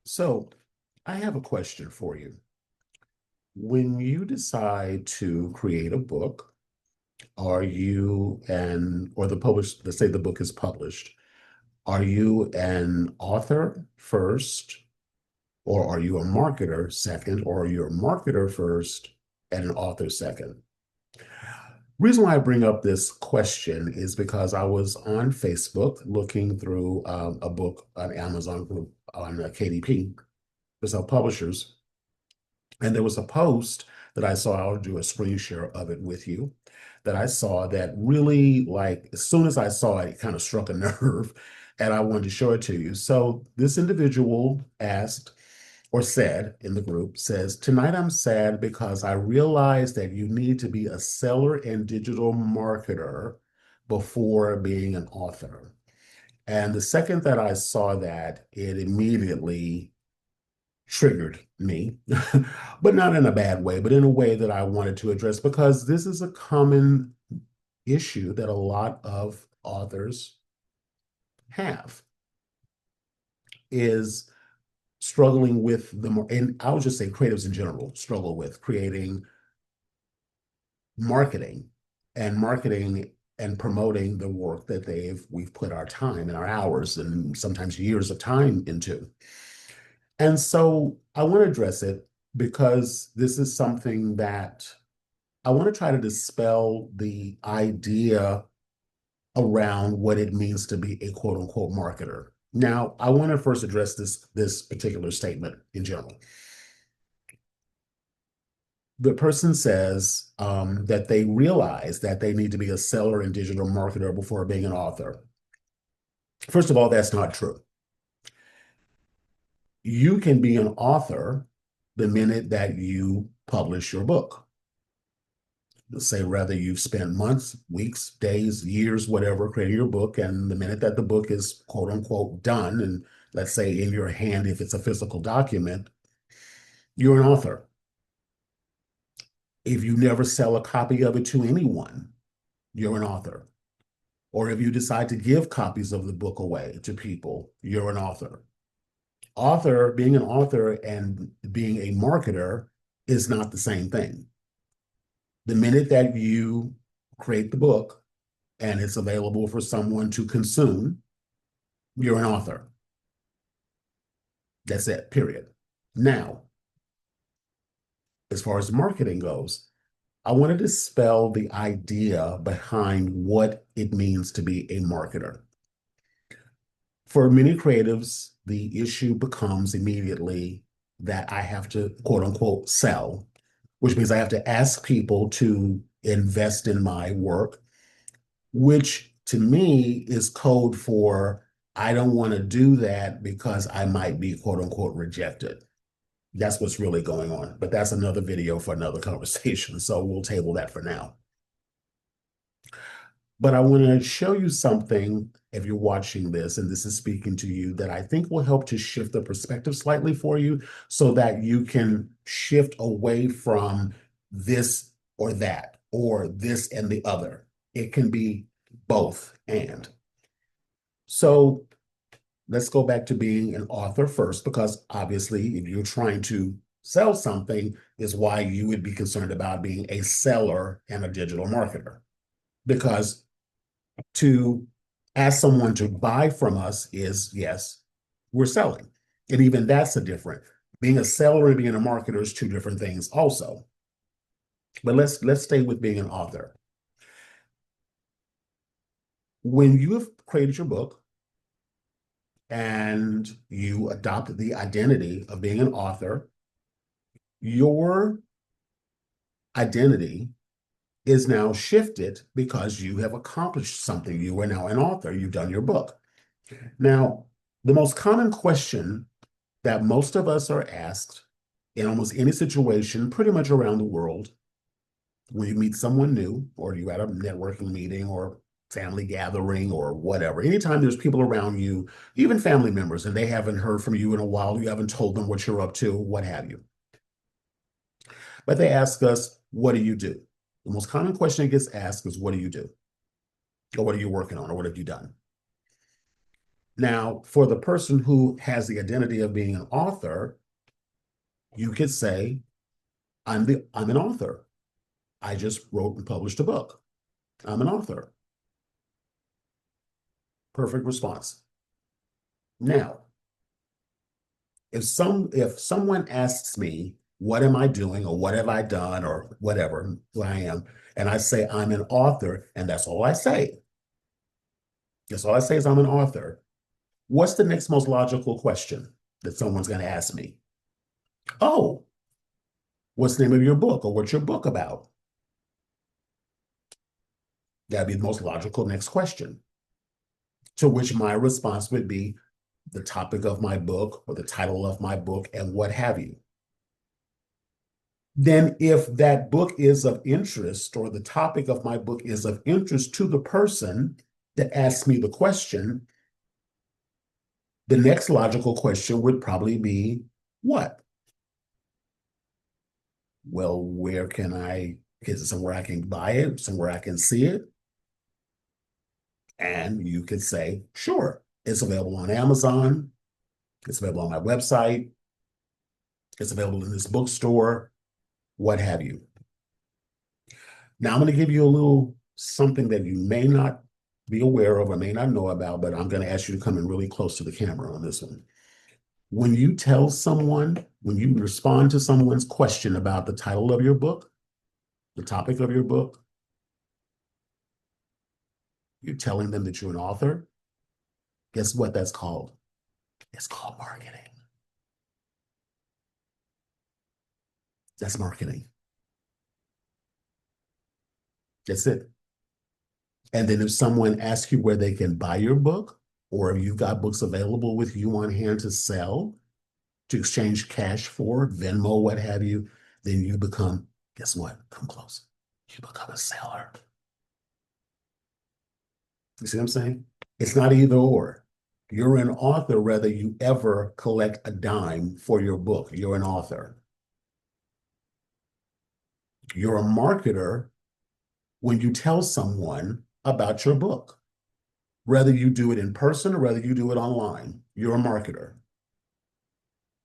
So, I have a question for you. When you decide to create a book, are you or the published, let's say the book is published, are you an author first, or are you a marketer second, or are you a marketer first and an author second? Reason why I bring up this question is because I was on Facebook looking through a book on Amazon group on KDP, there's our publishers. And there was a post that I saw, I'll do a screen share of it with you, that I saw that really, like, as soon as I saw it, it kind of struck a nerve, and I wanted to show it to you. So this individual asked or said in the group, says, "Tonight I'm sad because I realized that you need to be a seller and digital marketer before being an author." And the second that I saw that, it immediately triggered me, but not in a bad way, but in a way that I wanted to address because this is a common issue that a lot of authors have is struggling with and I would just say creatives in general struggle with creating marketing marketing and promoting the work that we've put our time and our hours and sometimes years of time into. And so I want to address it because this is something that I want to try to dispel the idea around what it means to be a quote unquote marketer. Now, I want to first address this particular statement in general. The person says that they realize that they need to be a seller and digital marketer before being an author. First of all, that's not true. You can be an author the minute that you publish your book. Say rather you've spent months, weeks, days, years, whatever, creating your book, and the minute that the book is quote unquote done, and let's say in your hand, if it's a physical document, you're an author. If you never sell a copy of it to anyone, you're an author. Or if you decide to give copies of the book away to people, you're an author. Being an author and being a marketer is not the same thing. The minute that you create the book and it's available for someone to consume, you're an author. That's it, period. Now, as far as marketing goes, I want to dispel the idea behind what it means to be a marketer. For many creatives, the issue becomes immediately that I have to quote unquote sell, which means I have to ask people to invest in my work, which to me is code for I don't want to do that because I might be quote unquote rejected. That's what's really going on. But that's another video for another conversation. So we'll table that for now. But I want to show you something if you're watching this and this is speaking to you that I think will help to shift the perspective slightly for you so that you can shift away from this or that or this and the other. It can be both and. So let's go back to being an author first, because obviously, if you're trying to sell something, is why you would be concerned about being a seller and a digital marketer. Because to ask someone to buy from us is, yes, we're selling. And even that's a different. Being a seller and being a marketer is two different things also. But let's stay with being an author. When you have created your book, and you adopt the identity of being an author, your identity is now shifted because you have accomplished something. You are now an author. You've done your book. Now, the most common question that most of us are asked in almost any situation, pretty much around the world, when you meet someone new or you're at a networking meeting or family gathering or whatever, anytime there's people around you, even family members, and they haven't heard from you in a while, you haven't told them what you're up to, what have you. But they ask us, what do you do? The most common question that gets asked is, what do you do? Or what are you working on? Or what have you done? Now, for the person who has the identity of being an author, you could say, I'm an author. I just wrote and published a book. I'm an author. Perfect response. Now, if someone asks me, what am I doing or what have I done or whatever who I am, and I say I'm an author, and that's all I say. That's all I say is I'm an author. What's the next most logical question that someone's going to ask me? Oh, what's the name of your book or what's your book about? That'd be the most logical next question. To which my response would be the topic of my book or the title of my book and what have you. Then if that book is of interest or the topic of my book is of interest to the person that asks me the question, the next logical question would probably be, what? Well, is it somewhere I can buy it, somewhere I can see it? And you could say, sure, it's available on Amazon, it's available on my website, it's available in this bookstore, what have you. Now I'm going to give you a little something that you may not be aware of or may not know about, but I'm going to ask you to come in really close to the camera on this one. When you respond to someone's question about the title of your book, the topic of your book, you're telling them that you're an author. Guess what that's called? It's called marketing. That's marketing. That's it. And then if someone asks you where they can buy your book, or if you've got books available with you on hand to sell, to exchange cash for, Venmo, what have you, then you become, guess what? Come close. You become a seller. You see what I'm saying? It's not either or. You're an author whether you ever collect a dime for your book. You're an author. You're a marketer when you tell someone about your book. Whether you do it in person or whether you do it online, you're a marketer.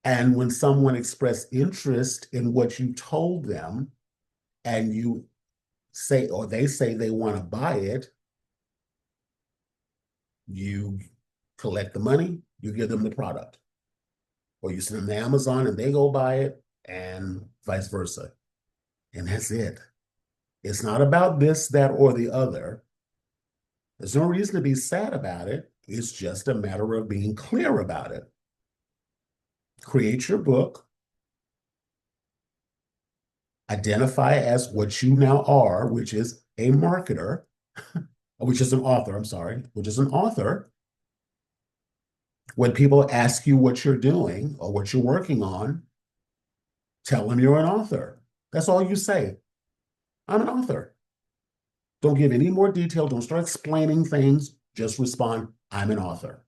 And when someone expressed interest in what you told them and you say, or they say they want to buy it, you collect the money, you give them the product. Or you send them to Amazon and they go buy it and vice versa. And that's it. It's not about this, that, or the other. There's no reason to be sad about it. It's just a matter of being clear about it. Create your book. Identify as what you now are, which is a marketer, which is an author, I'm sorry, which is an author. When people ask you what you're doing or what you're working on, tell them you're an author. That's all you say. I'm an author. Don't give any more detail. Don't start explaining things. Just respond, I'm an author.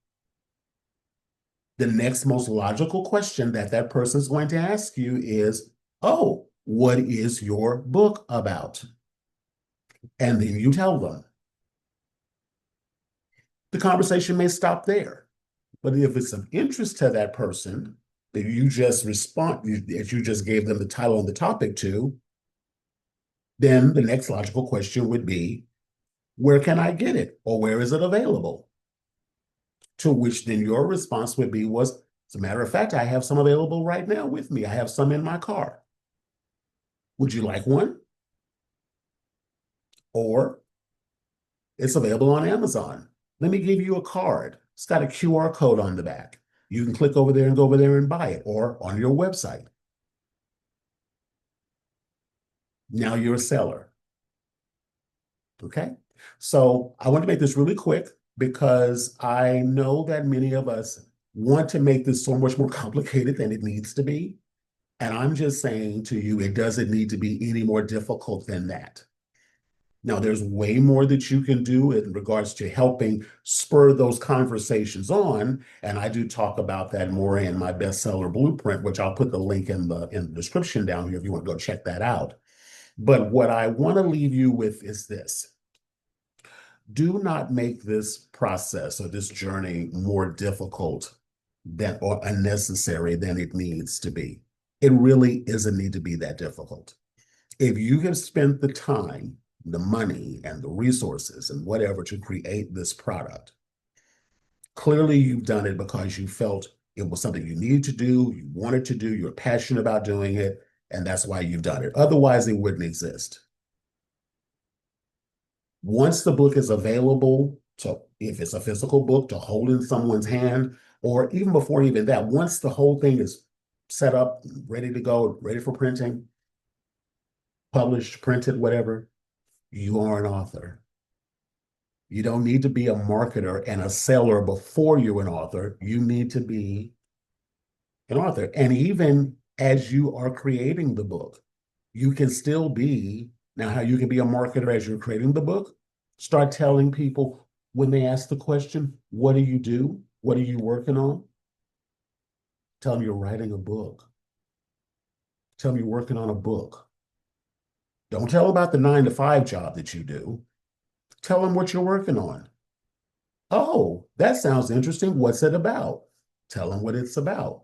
The next most logical question that that person is going to ask you is, oh, what is your book about? And then you tell them. The conversation may stop there. But if it's of interest to that person that you just gave them the title and the topic to, then the next logical question would be, where can I get it? Or where is it available? To which then your response would be, as a matter of fact, I have some available right now with me. I have some in my car. Would you like one? Or it's available on Amazon. Let me give you a card. It's got a QR code on the back. You can click over there and go over there and buy it, or on your website. Now you're a seller. Okay? So I want to make this really quick because I know that many of us want to make this so much more complicated than it needs to be. And I'm just saying to you, it doesn't need to be any more difficult than that. Now, there's way more that you can do in regards to helping spur those conversations on. And I do talk about that more in my bestseller blueprint, which I'll put the link in the description down here if you want to go check that out. But what I want to leave you with is this. Do not make this process or this journey more difficult than or unnecessary than it needs to be. It really doesn't need to be that difficult. If you have spent the time, the money, and the resources and whatever to create this product, clearly you've done it because you felt it was something you needed to do, you wanted to do, you're passionate about doing it, and that's why you've done it. Otherwise, it wouldn't exist. Once the book is available, to if it's a physical book, to hold in someone's hand, or even before even that, once the whole thing is set up, ready to go, ready for printing, published, printed, whatever, you are an author. You don't need to be a marketer and a seller before you're an author. You need to be an author. And even as you are creating the book, you can still be, now how you can be a marketer as you're creating the book, start telling people when they ask the question, what do you do? What are you working on? Tell them you're writing a book. Tell them you're working on a book. Don't tell them about the 9 to 5 job that you do. Tell them what you're working on. Oh, that sounds interesting. What's it about? Tell them what it's about.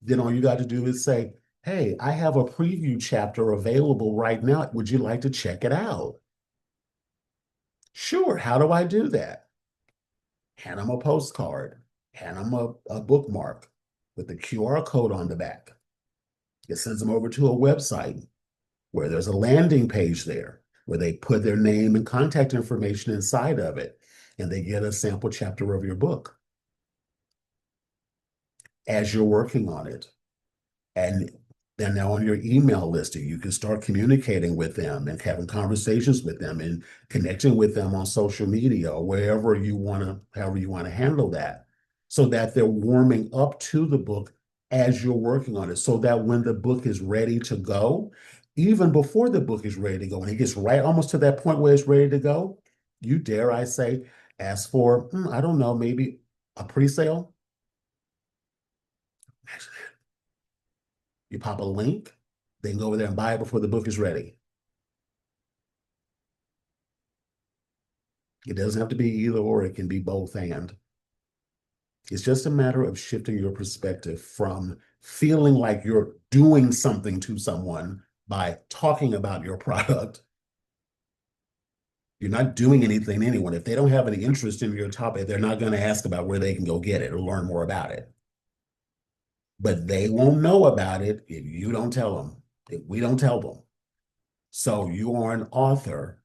Then all you got to do is say, hey, I have a preview chapter available right now. Would you like to check it out? Sure. How do I do that? Hand them a postcard, hand them a bookmark with the QR code on the back. It sends them over to a website where there's a landing page there where they put their name and contact information inside of it, and they get a sample chapter of your book as you're working on it. And then now on your email list, you can start communicating with them and having conversations with them and connecting with them on social media or wherever you want to, however you want to handle that, so that they're warming up to the book as you're working on it, so that when the book is ready to go, even before the book is ready to go, when it gets right almost to that point where it's ready to go, you dare I say, ask for, I don't know, maybe a pre-sale. You pop a link, they can go over there and buy it before the book is ready. It doesn't have to be either or, it can be both and. It's just a matter of shifting your perspective from feeling like you're doing something to someone by talking about your product. You're not doing anything to anyone. If they don't have any interest in your topic, they're not going to ask about where they can go get it or learn more about it. But they won't know about it if you don't tell them, if we don't tell them. So you are an author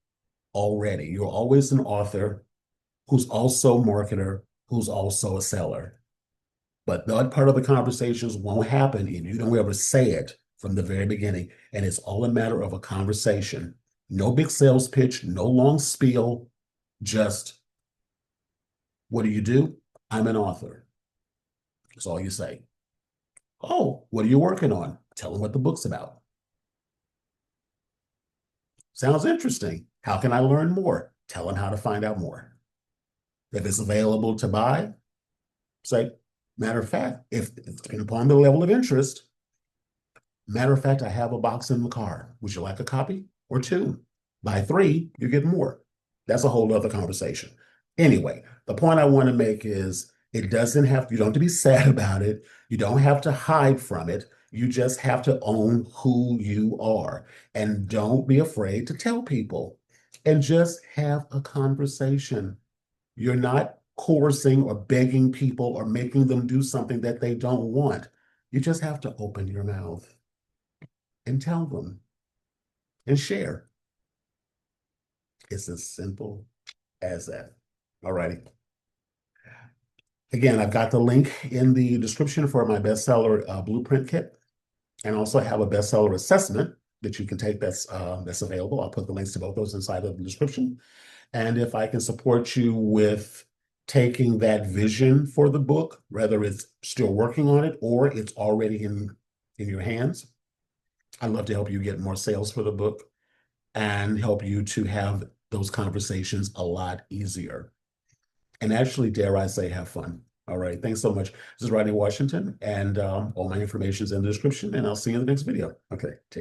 already. You're always an author who's also a marketer, who's also a seller. But that part of the conversations won't happen if you don't ever say it from the very beginning. And it's all a matter of a conversation. No big sales pitch, no long spiel, just, what do you do? I'm an author. That's all you say. Oh, what are you working on? Tell them what the book's about. Sounds interesting. How can I learn more? Tell them how to find out more. If it's available to buy, say, matter of fact, if depending upon the level of interest, matter of fact, I have a box in the car. Would you like a copy or 2? Buy 3, you get more. That's a whole other conversation. Anyway, the point I want to make is it doesn't have, you don't have to be sad about it. You don't have to hide from it. You just have to own who you are. And don't be afraid to tell people and just have a conversation. You're not coercing or begging people or making them do something that they don't want. You just have to open your mouth and tell them and share. It's as simple as that. All righty. Again, I've got the link in the description for my bestseller blueprint kit, and also have a bestseller assessment that you can take that's available. I'll put the links to both those inside of the description. And if I can support you with taking that vision for the book, whether it's still working on it or it's already in your hands, I'd love to help you get more sales for the book and help you to have those conversations a lot easier. And actually, dare I say, have fun. All right. Thanks so much. This is Rodney Washington, and all my information is in the description, and I'll see you in the next video. Okay. Take care.